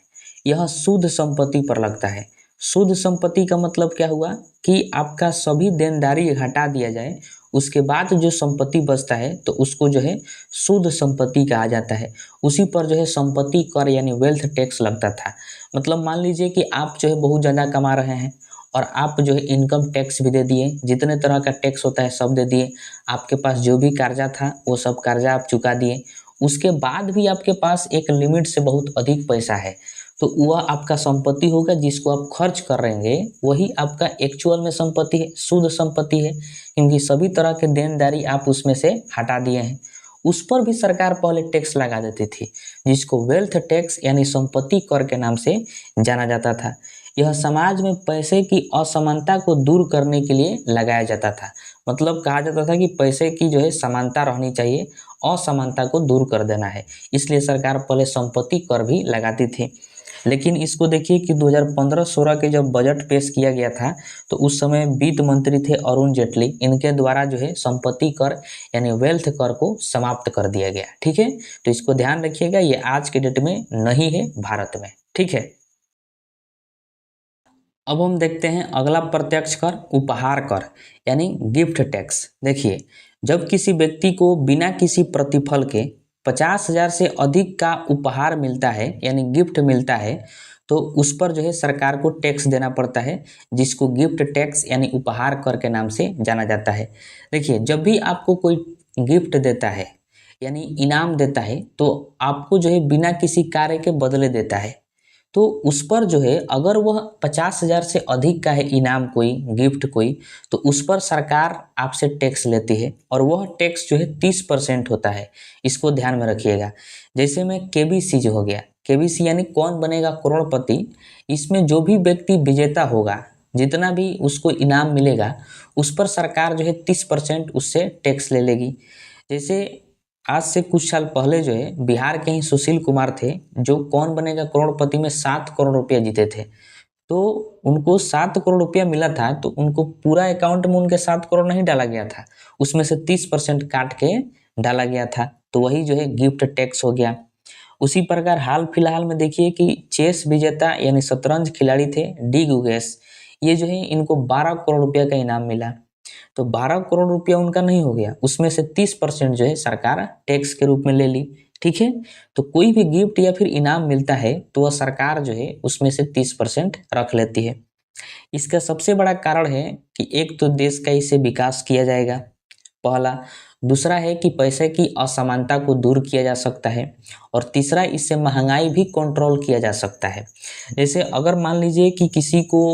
यह शुद्ध संपत्ति पर लगता है। शुद्ध संपत्ति का मतलब क्या हुआ कि आपका सभी देनदारी हटा दिया जाए, उसके बाद जो संपत्ति बचता है तो उसको जो है शुद्ध संपत्ति कहा जाता है। उसी पर जो है संपत्ति कर यानी वेल्थ टैक्स लगता था। मतलब मान लीजिए कि आप जो है बहुत ज़्यादा कमा रहे हैं और आप जो है इनकम टैक्स भी दे दिए, जितने तरह का टैक्स होता है सब दे दिए, आपके पास जो भी कर्जा था वो सब कर्जा आप चुका दिए, उसके बाद भी आपके पास एक लिमिट से बहुत अधिक पैसा है, तो वह आपका संपत्ति होगा, जिसको आप खर्च कर रहेंगे वही आपका एक्चुअल में संपत्ति है, शुद्ध संपत्ति है, क्योंकि सभी तरह के देनदारी आप उसमें से हटा दिए हैं। उस पर भी सरकार पहले टैक्स लगा देती थी, जिसको वेल्थ टैक्स यानी संपत्ति कर के नाम से जाना जाता था। यह समाज में पैसे की असमानता को दूर करने के लिए लगाया जाता था। मतलब कहा जाता था कि पैसे की जो है समानता रहनी चाहिए, असमानता को दूर कर देना है, इसलिए सरकार पहले संपत्ति कर भी लगाती थी। लेकिन इसको देखिए कि 2015-16 के जब बजट पेश किया गया था, तो उस समय वित्त मंत्री थे अरुण जेटली, इनके द्वारा जो है संपत्ति कर यानी वेल्थ कर को समाप्त कर दिया गया। ठीक है, तो इसको ध्यान रखिएगा, ये आज के डेट में नहीं है भारत में। ठीक है, अब हम देखते हैं अगला प्रत्यक्ष कर, उपहार कर यानी गिफ्ट टैक्स। देखिए, जब किसी व्यक्ति को बिना किसी प्रतिफल के 50,000 से अधिक का उपहार मिलता है यानी गिफ्ट मिलता है, तो उस पर जो है सरकार को टैक्स देना पड़ता है, जिसको गिफ्ट टैक्स यानी उपहार कर के नाम से जाना जाता है। देखिए, जब भी आपको कोई गिफ्ट देता है यानी इनाम देता है, तो आपको जो है बिना किसी कार्य के बदले देता है, तो उस पर जो है अगर वह 50,000 से अधिक का है इनाम कोई गिफ्ट कोई, तो उस पर सरकार आपसे टैक्स लेती है, और वह टैक्स जो है 30% होता है। इसको ध्यान में रखिएगा। जैसे में केबीसी जो हो गया, केबीसी यानी कौन बनेगा करोड़पति, इसमें जो भी व्यक्ति विजेता होगा, जितना भी उसको इनाम मिलेगा, उस पर सरकार जो है 30% उससे टैक्स ले लेगी। जैसे आज से कुछ साल पहले जो है बिहार के ही सुशील कुमार थे, जो कौन बनेगा करोड़पति में 7 करोड़ रुपया जीते थे। तो उनको 7 करोड़ रुपया मिला था, तो उनको पूरा अकाउंट में उनके 7 करोड़ नहीं डाला गया था, उसमें से 30% काट के डाला गया था, तो वही जो है गिफ्ट टैक्स हो गया। उसी प्रकार हाल फिलहाल में देखिए कि चेस विजेता यानी शतरंज खिलाड़ी थे डी गुगेस, ये जो है इनको 12 करोड़ रुपया का इनाम मिला। तो 12 करोड़ रुपया उनका नहीं हो गया, उसमें से 30% जो है सरकार टैक्स के रूप में ले ली। ठीक है, तो कोई भी गिफ्ट या फिर इनाम मिलता है, तो वह सरकार जो है उसमें से 30% रख लेती है। इसका सबसे बड़ा कारण है कि एक तो देश का इससे विकास किया जाएगा, पहला। दूसरा है कि पैसे की असमानता को दूर किया जा सकता है, और तीसरा, इससे महंगाई भी कंट्रोल किया जा सकता है। जैसे अगर मान लीजिए कि किसी को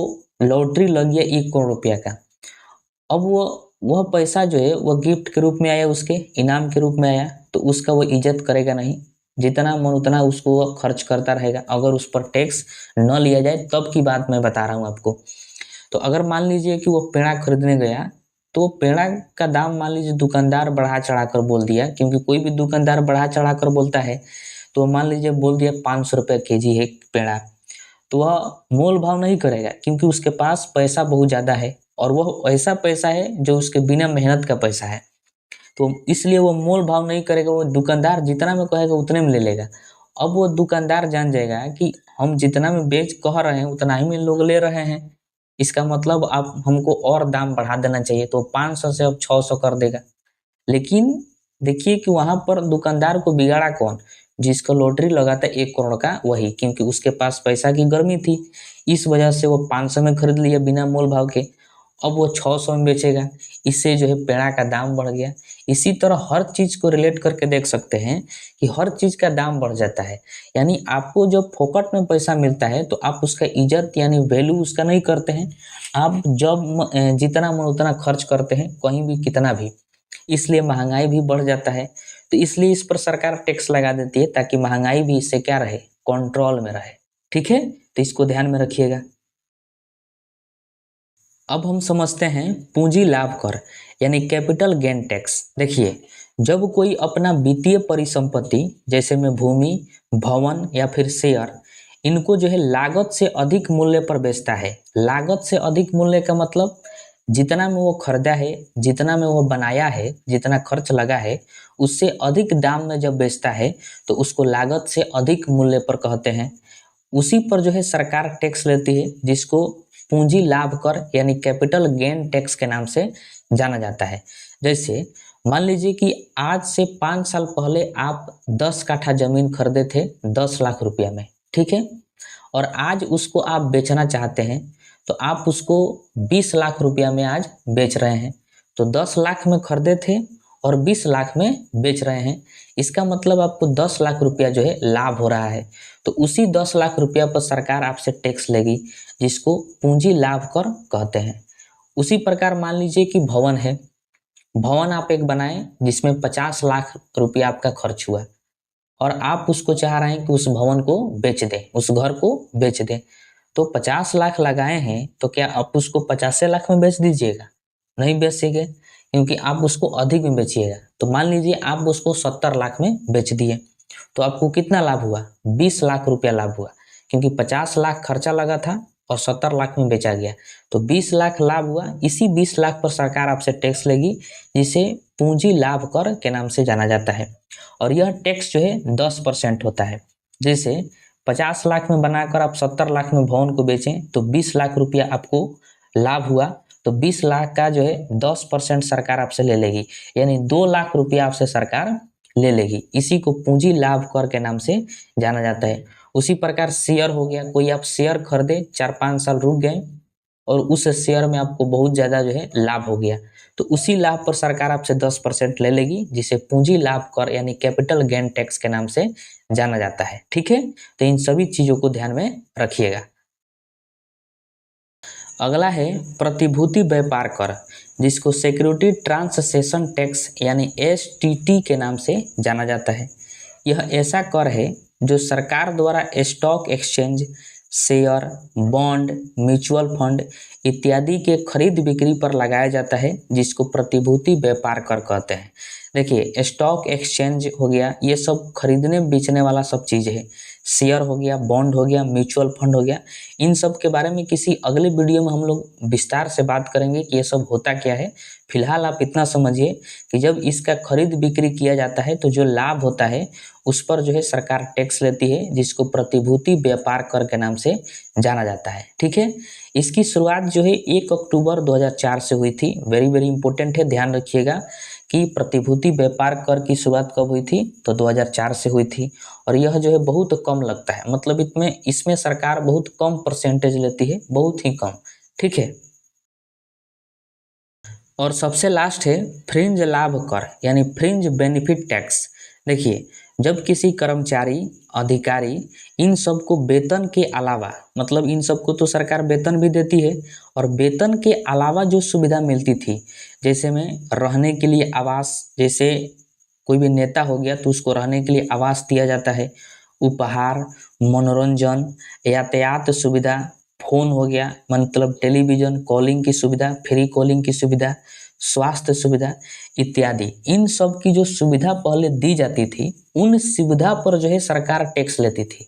लॉटरी लग गया 1 करोड़ रुपया का, अब वह पैसा जो है वह गिफ्ट के रूप में आया, उसके इनाम के रूप में आया, तो उसका वो इज्जत करेगा नहीं, जितना मन उतना उसको वह खर्च करता रहेगा, अगर उस पर टैक्स न लिया जाए। तब की बात मैं बता रहा हूँ आपको। तो अगर मान लीजिए कि वो पेड़ा खरीदने गया, तो पेड़ा का दाम मान लीजिए दुकानदार बढ़ा चढ़ा कर बोल दिया, क्योंकि कोई भी दुकानदार बढ़ा चढ़ा कर बोलता है, तो मान लीजिए बोल दिया 500 रुपये केजी है पेड़ा, तो वह मोल भाव नहीं करेगा, क्योंकि उसके पास पैसा बहुत ज़्यादा है, और वह ऐसा पैसा है जो उसके बिना मेहनत का पैसा है, तो इसलिए वो मोल भाव नहीं करेगा। वो दुकानदार जितना में कहेगा उतने में ले लेगा। अब वो दुकानदार जान जाएगा कि हम जितना में बेच कह रहे हैं उतना ही में लोग ले रहे हैं, इसका मतलब आप हमको और दाम बढ़ा देना चाहिए, तो 500 से अब 600 कर देगा। लेकिन देखिए कि वहां पर दुकानदार को बिगाड़ा कौन, जिसका लॉटरी लगा था 1 करोड़ का वही, क्योंकि उसके पास पैसा की गर्मी थी, इस वजह से वो 500 में खरीद लिया बिना मोल भाव के। अब वो 600 में बेचेगा, इससे जो है पेड़ा का दाम बढ़ गया। इसी तरह हर चीज को रिलेट करके देख सकते हैं कि हर चीज का दाम बढ़ जाता है। यानी आपको जब फोकट में पैसा मिलता है, तो आप उसका इज्जत यानी वैल्यू उसका नहीं करते हैं, आप जब जितना मन उतना खर्च करते हैं, कहीं भी कितना भी, इसलिए महंगाई भी बढ़ जाता है। तो इसलिए इस पर सरकार टैक्स लगा देती है, ताकि महंगाई भी इससे क्या रहे, कंट्रोल में रहे। ठीक है, तो इसको ध्यान में रखिएगा। अब हम समझते हैं पूंजी लाभ कर यानी कैपिटल गेन टैक्स। देखिए, जब कोई अपना वित्तीय परिसंपत्ति जैसे में भूमि, भवन या फिर शेयर, इनको जो है लागत से अधिक मूल्य पर बेचता है। लागत से अधिक मूल्य का मतलब जितना में वो खरीदा है, जितना में वो बनाया है, जितना खर्च लगा है, उससे अधिक दाम में जब बेचता है, तो उसको लागत से अधिक मूल्य पर कहते हैं। उसी पर जो है सरकार टैक्स लेती है, जिसको पूंजी लाभ कर यानी कैपिटल गेन टैक्स के नाम से जाना जाता है। जैसे मान लीजिए कि आज से 5 साल पहले आप 10 काठा जमीन खरीदे थे 10 लाख रुपया में, ठीक है, और आज उसको आप बेचना चाहते हैं, तो आप उसको 20 लाख रुपया में आज बेच रहे हैं। तो 10 लाख में खरीदे थे और 20 लाख में बेच रहे हैं, इसका मतलब आपको 10 लाख रुपया जो है लाभ हो रहा है। तो उसी 10 लाख रुपया पर सरकार आपसे टैक्स लेगी, जिसको पूंजी लाभ कर कहते हैं। उसी प्रकार मान लीजिए कि भवन है, भवन आप एक बनाएं जिसमें 50 लाख रुपया आपका खर्च हुआ और आप उसको चाह रहे हैं कि उस भवन को बेच दें, उस घर को बेच दें। तो 50 लाख लगाए हैं, तो क्या आप उसको 50 लाख में बेच दीजिएगा? नहीं बेचेंगे, क्योंकि आप उसको अधिक में बेचिएगा। तो मान लीजिए आप उसको 70 लाख में बेच दिए, तो आपको कितना लाभ हुआ? 20 लाख रुपया लाभ हुआ, क्योंकि 50 लाख खर्चा लगा था और 70 लाख में बेचा गया, तो 20 लाख लाभ हुआ। इसी 20 लाख पर सरकार आपसे टैक्स लेगी, जिसे पूंजी लाभ कर के नाम से जाना जाता है। और यह टैक्स जो है 10% होता है। जैसे 50 लाख में बनाकर आप 70 लाख में भवन को बेचें, तो 20 लाख रुपया आपको लाभ हुआ, तो 20 लाख का जो है 10% सरकार आपसे ले लेगी, यानी 2 लाख रुपया आपसे सरकार ले लेगी। इसी को पूंजी लाभ कर के नाम से जाना जाता है। उसी प्रकार शेयर हो गया, कोई आप शेयर खरीदे, 4-5 साल रुक गए और उस शेयर में आपको बहुत ज़्यादा जो है लाभ हो गया, तो उसी लाभ पर सरकार आपसे 10% ले लेगी, जिसे पूंजी लाभ कर यानी कैपिटल गेन टैक्स के नाम से जाना जाता है। ठीक है, तो इन सभी चीज़ों को ध्यान में रखिएगा। अगला है प्रतिभूति व्यापार कर, जिसको सिक्योरिटी ट्रांससेशन टैक्स यानी STT के नाम से जाना जाता है। यह ऐसा कर है जो सरकार द्वारा stock exchange, share, bond, mutual fund इत्यादि के खरीद बिक्री पर लगाया जाता है, जिसको प्रतिभूति व्यापार कर कहते हैं। देखिए, स्टॉक एक्सचेंज हो गया, ये सब खरीदने बेचने वाला सब चीज़ है। शेयर हो गया, बॉन्ड हो गया, म्यूचुअल फंड हो गया। इन सब के बारे में किसी अगले वीडियो में हम लोग विस्तार से बात करेंगे कि ये सब होता क्या है। फिलहाल आप इतना समझिए कि जब इसका खरीद बिक्री किया जाता है, तो जो लाभ होता है उस पर जो है सरकार टैक्स लेती है, जिसको प्रतिभूति व्यापार कर के नाम से जाना जाता है। ठीक है, इसकी शुरुआत जो है 1 अक्टूबर 2004 से हुई थी। वेरी वेरी इंपॉर्टेंट है, ध्यान रखिएगा कि प्रतिभूति व्यापार कर की शुरुआत कब हुई थी, तो 2004 से हुई थी। और यह जो है बहुत कम लगता है, मतलब इसमें सरकार बहुत कम परसेंटेज लेती है, बहुत ही कम। ठीक है, और सबसे लास्ट है फ्रिंज लाभ कर यानी फ्रिंज बेनिफिट टैक्स। देखिए, जब किसी कर्मचारी, अधिकारी इन सब को वेतन के अलावा, मतलब इन सब को तो सरकार वेतन भी देती है, और वेतन के अलावा जो सुविधा मिलती थी, जैसे में रहने के लिए आवास, जैसे कोई भी नेता हो गया तो उसको रहने के लिए आवास दिया जाता है, उपहार, मनोरंजन, यातायात सुविधा, फ़ोन हो गया, मतलब टेलीविज़न, कॉलिंग की सुविधा, फ्री कॉलिंग की सुविधा, स्वास्थ्य सुविधा इत्यादि, इन सब की जो सुविधा पहले दी जाती थी, उन सुविधा पर जो है सरकार टैक्स लेती थी।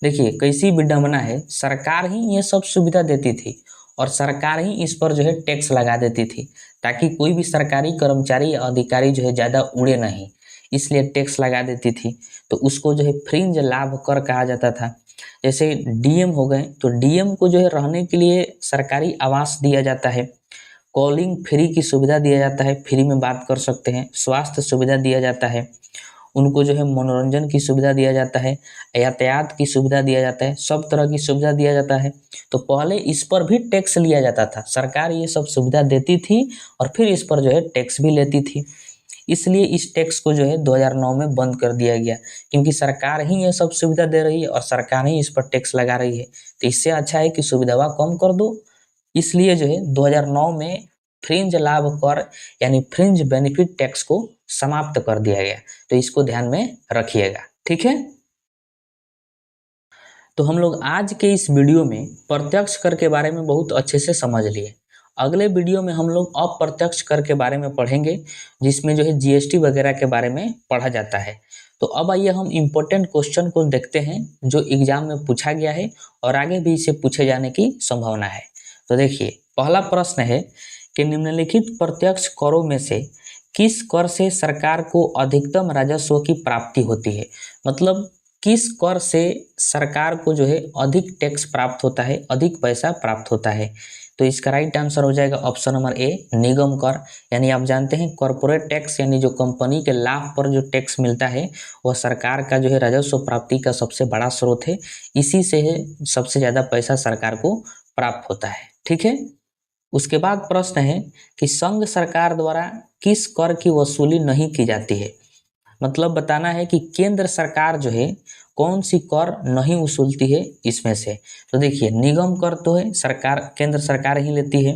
देखिए, कैसी विडंबना है, सरकार ही ये सब सुविधा देती थी और सरकार ही इस पर जो है टैक्स लगा देती थी, ताकि कोई भी सरकारी कर्मचारी या अधिकारी जो है ज़्यादा उड़े नहीं, इसलिए टैक्स लगा देती थी। तो उसको जो है फ्रिंज लाभ कर कहा जाता था। जैसे DM हो गए, तो DM को जो है रहने के लिए सरकारी आवास दिया जाता है, कॉलिंग फ्री की सुविधा दिया जाता है, फ्री में बात कर सकते हैं, स्वास्थ्य सुविधा दिया जाता है, उनको जो है मनोरंजन की सुविधा दिया जाता है, यातायात की सुविधा दिया जाता है, सब तरह की सुविधा दिया जाता है। तो पहले इस पर भी टैक्स लिया जाता था, सरकार ये सब सुविधा देती थी और फिर इस पर जो है टैक्स भी लेती थी। इसलिए इस टैक्स को जो है 2009 में बंद कर दिया गया, क्योंकि सरकार ही ये सब सुविधा दे रही है और सरकार ही इस पर टैक्स लगा रही है, तो इससे अच्छा है कि सुविधा कम कर दो। इसलिए जो है 2009 में फ्रिंज लाभ कर यानी फ्रिंज बेनिफिट टैक्स को समाप्त कर दिया गया। तो इसको ध्यान में रखिएगा। ठीक है, तो हम लोग आज के इस वीडियो में प्रत्यक्ष कर के बारे में बहुत अच्छे से समझ लिए। अगले वीडियो में हम लोग अप्रत्यक्ष कर के बारे में पढ़ेंगे, जिसमें जो है GST वगैरह के बारे में पढ़ा जाता है। तो अब आइए हम इम्पोर्टेंट क्वेश्चन को देखते हैं जो एग्जाम में पूछा गया है और आगे भी इसे पूछे जाने की संभावना है। तो देखिए, पहला प्रश्न है कि निम्नलिखित प्रत्यक्ष करों में से किस कर से सरकार को अधिकतम राजस्व की प्राप्ति होती है, मतलब किस कर से सरकार को जो है अधिक टैक्स प्राप्त होता है, अधिक पैसा प्राप्त होता है। तो इसका राइट आंसर हो जाएगा ऑप्शन नंबर ए, निगम कर। यानी आप जानते हैं कॉर्पोरेट टैक्स यानी जो कंपनी के लाभ पर जो टैक्स मिलता है वह सरकार का जो है राजस्व प्राप्ति का सबसे बड़ा स्रोत है, इसी से है सबसे ज़्यादा पैसा सरकार को प्राप्त होता है। ठीक है, उसके बाद प्रश्न है कि संघ सरकार द्वारा किस कर की वसूली नहीं की जाती है। मतलब बताना है कि केंद्र सरकार जो है कौन सी कर नहीं वसूलती है इसमें से। तो देखिए निगम कर तो है सरकार, केंद्र सरकार ही लेती है।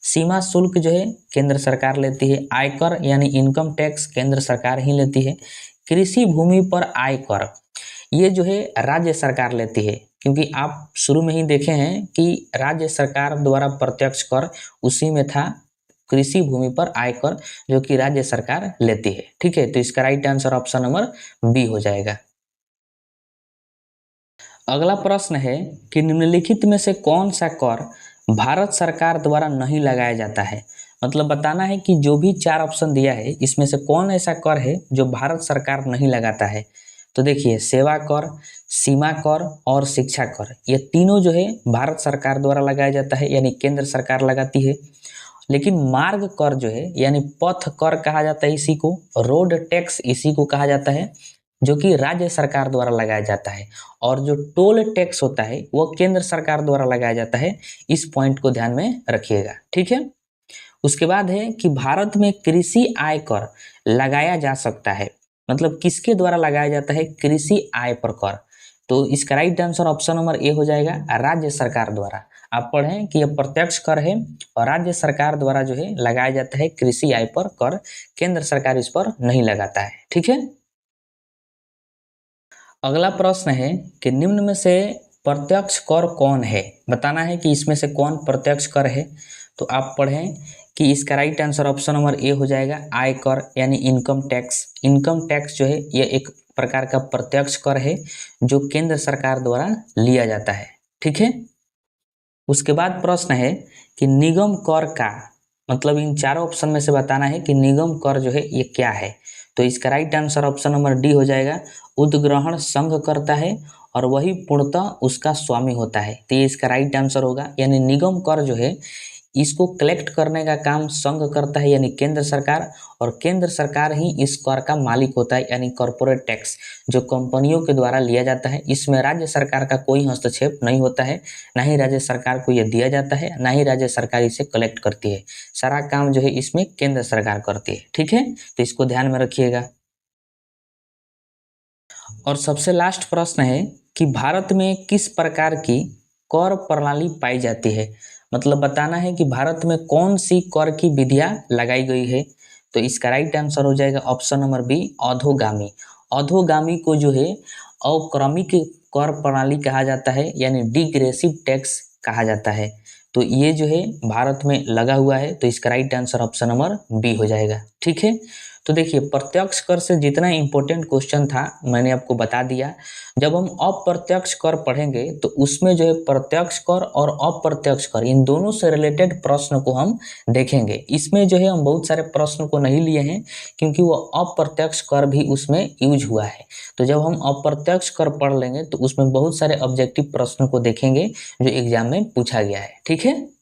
सीमा शुल्क जो है केंद्र सरकार लेती है। आयकर यानी इनकम टैक्स केंद्र सरकार ही लेती है। कृषि भूमि पर आयकर ये जो है राज्य सरकार लेती है, क्योंकि आप शुरू में ही देखे हैं कि राज्य सरकार द्वारा प्रत्यक्ष कर उसी में था कृषि भूमि पर आयकर, जो कि राज्य सरकार लेती है। ठीक है, तो इसका right answer option number B हो जाएगा। अगला प्रश्न है कि निम्नलिखित में से कौन सा कर भारत सरकार द्वारा नहीं लगाया जाता है। मतलब बताना है कि जो भी चार ऑप्शन दिया है इसमें से कौन ऐसा कर है जो भारत सरकार नहीं लगाता है। तो देखिए सेवा कर, सीमा कर और शिक्षा कर, ये तीनों जो है भारत सरकार द्वारा लगाया जाता है, यानी केंद्र सरकार लगाती है। लेकिन मार्ग कर जो है यानी पथ कर कहा जाता है इसी को, रोड टैक्स इसी को कहा जाता है, जो कि राज्य सरकार द्वारा लगाया जाता है। और जो टोल टैक्स होता है वो केंद्र सरकार द्वारा लगाया जाता है। इस पॉइंट को ध्यान में रखिएगा। ठीक है, उसके बाद है कि भारत में कृषि आय कर लगाया जा सकता है। मतलब किसके द्वारा लगाया जाता है कृषि आय पर कर। तो इसका right answer option number A हो जाएगा, राज्य सरकार द्वारा। आप पढ़ें कि यह प्रत्यक्ष कर है और राज्य सरकार द्वारा जो है लगाया जाता है कृषि आय पर कर, केंद्र सरकार इस पर नहीं लगाता है। ठीक है, अगला प्रश्न है कि निम्न में से प्रत्यक्ष कर कौन है। बताना है कि इसमें से कौन प्रत्यक्ष कर है। तो आप पढ़ें कि इसका right answer option number A हो जाएगा, आयकर यानी इनकम टैक्स। इनकम टैक्स जो है यह एक प्रकार का प्रत्यक्ष कर है जो केंद्र सरकार द्वारा लिया जाता है। ठीक है, उसके बाद प्रश्न है कि निगम कर का मतलब इन चारों ऑप्शन में से बताना है कि निगम कर जो है ये क्या है। तो इसका right answer option number D हो जाएगा, उद्ग्रहण संघ करता है और वही पूर्णतः उसका स्वामी होता है। तो ये इसका राइट आंसर होगा, यानी निगम कर जो है इसको कलेक्ट करने का काम संघ करता है यानी केंद्र सरकार, और केंद्र सरकार ही इस कर का मालिक होता है यानी कॉर्पोरेट टैक्स जो कंपनियों के द्वारा लिया जाता है। इसमें राज्य सरकार का कोई हस्तक्षेप नहीं होता है, ना ही राज्य सरकार को यह दिया जाता है, ना ही राज्य सरकार इसे कलेक्ट करती है। सारा काम जो है इसमें केंद्र सरकार करती है। ठीक है, तो इसको ध्यान में रखिएगा। और सबसे लास्ट प्रश्न है कि भारत में किस प्रकार की कर प्रणाली पाई जाती है। मतलब बताना है कि भारत में कौन सी कर की विधियां लगाई गई है। तो इसका राइट आंसर हो जाएगा ऑप्शन नंबर बी, अधोगामी। अधोगामी को जो है अक्रमिक कर प्रणाली कहा जाता है यानी डिग्रेसिव टैक्स कहा जाता है। तो ये जो है भारत में लगा हुआ है, तो इसका right answer option number B हो जाएगा। ठीक है, तो देखिए प्रत्यक्ष कर से जितना इम्पोर्टेंट क्वेश्चन था मैंने आपको बता दिया। जब हम अप्रत्यक्ष कर पढ़ेंगे तो उसमें जो है प्रत्यक्ष कर और अप्रत्यक्ष कर इन दोनों से रिलेटेड प्रश्न को हम देखेंगे। इसमें जो है हम बहुत सारे प्रश्न को नहीं लिए हैं क्योंकि वो अप्रत्यक्ष कर भी उसमें यूज हुआ है। तो जब हम अप्रत्यक्ष कर पढ़ लेंगे तो उसमें बहुत सारे ऑब्जेक्टिव प्रश्न को देखेंगे जो एग्जाम में पूछा गया है। ठीक है।